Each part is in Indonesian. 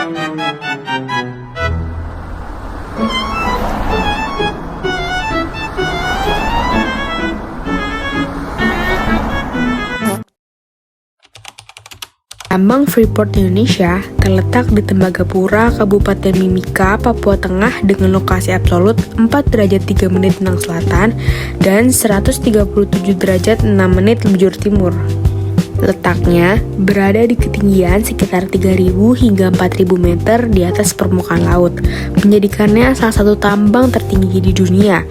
Tambang Freeport Indonesia terletak di Tembagapura, Kabupaten Mimika, Papua Tengah dengan lokasi absolut 4 derajat 3 menit tengah selatan dan 137 derajat 6 menit bujur timur. Letaknya berada di ketinggian sekitar 3.000 hingga 4.000 meter di atas permukaan laut, menjadikannya salah satu tambang tertinggi di dunia.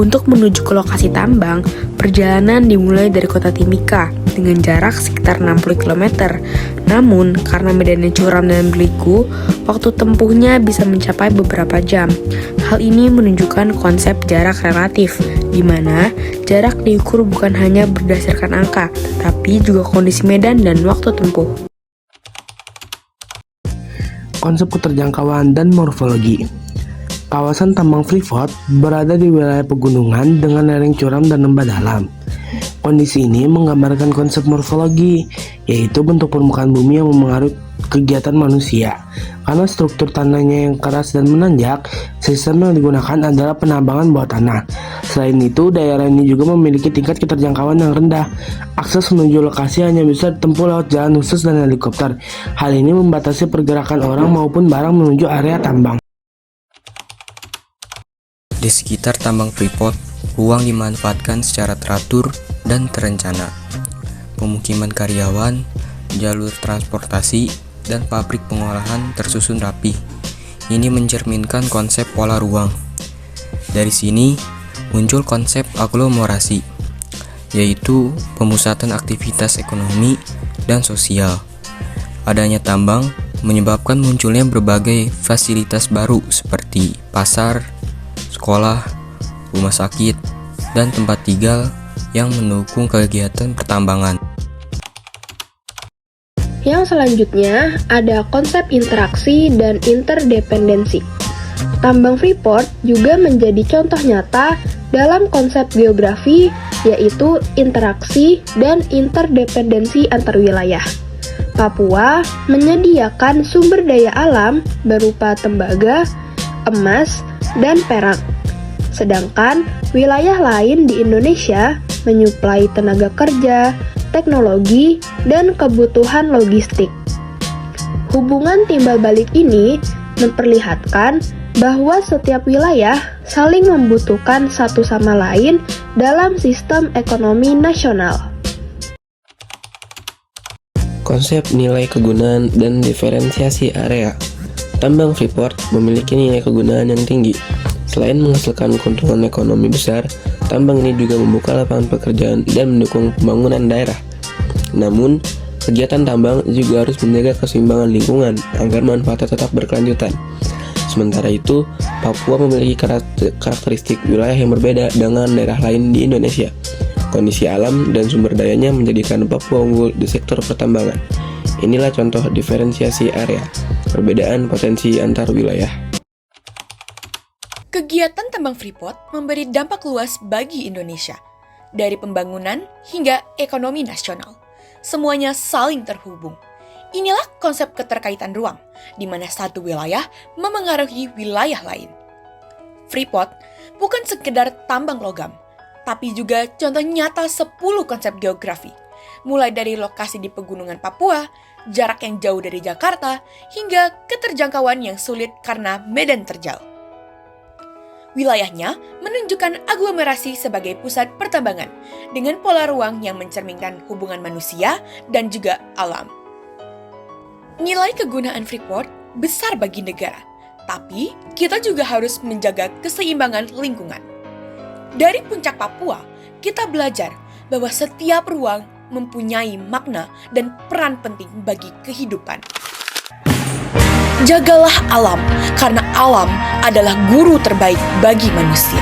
Untuk menuju ke lokasi tambang, perjalanan dimulai dari kota Timika dengan jarak sekitar 60 km. Namun, karena medannya curam dan berliku, waktu tempuhnya bisa mencapai beberapa jam. Hal ini menunjukkan konsep jarak relatif, di mana jarak diukur bukan hanya berdasarkan angka, tetapi juga kondisi medan dan waktu tempuh. Konsep keterjangkauan dan morfologi. Kawasan tambang Freeport berada di wilayah pegunungan dengan lereng curam dan lembah dalam. Kondisi ini menggambarkan konsep morfologi, yaitu bentuk permukaan bumi yang memengaruhi kegiatan manusia. Karena struktur tanahnya yang keras dan menanjak, sistem yang digunakan adalah penambangan bawah tanah. Selain itu, daerah ini juga memiliki tingkat keterjangkauan yang rendah. Akses menuju lokasi hanya bisa ditempuh lewat jalan khusus dan helikopter. Hal ini membatasi pergerakan orang maupun barang menuju area tambang. Di sekitar tambang Freeport, ruang dimanfaatkan secara teratur dan terencana. Pemukiman karyawan, jalur transportasi, dan pabrik pengolahan tersusun rapi. Ini mencerminkan konsep pola ruang. Dari sini muncul konsep aglomerasi, yaitu pemusatan aktivitas ekonomi dan sosial. Adanya tambang menyebabkan munculnya berbagai fasilitas baru seperti pasar, sekolah, rumah sakit, dan tempat tinggal yang mendukung kegiatan pertambangan. Yang selanjutnya ada konsep interaksi dan interdependensi. Tambang Freeport juga menjadi contoh nyata dalam konsep geografi, yaitu interaksi dan interdependensi antar wilayah. Papua menyediakan sumber daya alam berupa tembaga, emas, dan perak. Sedangkan wilayah lain di Indonesia menyuplai tenaga kerja, teknologi, dan kebutuhan logistik. Hubungan timbal balik ini memperlihatkan bahwa setiap wilayah saling membutuhkan satu sama lain dalam sistem ekonomi nasional. Konsep nilai kegunaan dan diferensiasi area. Tambang Freeport memiliki nilai kegunaan yang tinggi. Selain menghasilkan keuntungan ekonomi besar, tambang ini juga membuka lapangan pekerjaan dan mendukung pembangunan daerah. Namun, kegiatan tambang juga harus menjaga keseimbangan lingkungan agar manfaatnya tetap berkelanjutan. Sementara itu, Papua memiliki karakteristik wilayah yang berbeda dengan daerah lain di Indonesia. Kondisi alam dan sumber dayanya menjadikan Papua unggul di sektor pertambangan. Inilah contoh diferensiasi area, perbedaan potensi antar wilayah. Kegiatan tambang Freeport memberi dampak luas bagi Indonesia, dari pembangunan hingga ekonomi nasional. Semuanya saling terhubung. Inilah konsep keterkaitan ruang, di mana satu wilayah memengaruhi wilayah lain. Freeport bukan sekedar tambang logam, tapi juga contoh nyata 10 konsep geografi, mulai dari lokasi di pegunungan Papua, jarak yang jauh dari Jakarta, hingga keterjangkauan yang sulit karena medan terjal. Wilayahnya menunjukkan aglomerasi sebagai pusat pertambangan, dengan pola ruang yang mencerminkan hubungan manusia dan juga alam. Nilai kegunaan Freeport besar bagi negara, tapi kita juga harus menjaga keseimbangan lingkungan. Dari puncak Papua, kita belajar bahwa setiap ruang mempunyai makna dan peran penting bagi kehidupan. Jagalah alam, karena alam adalah guru terbaik bagi manusia.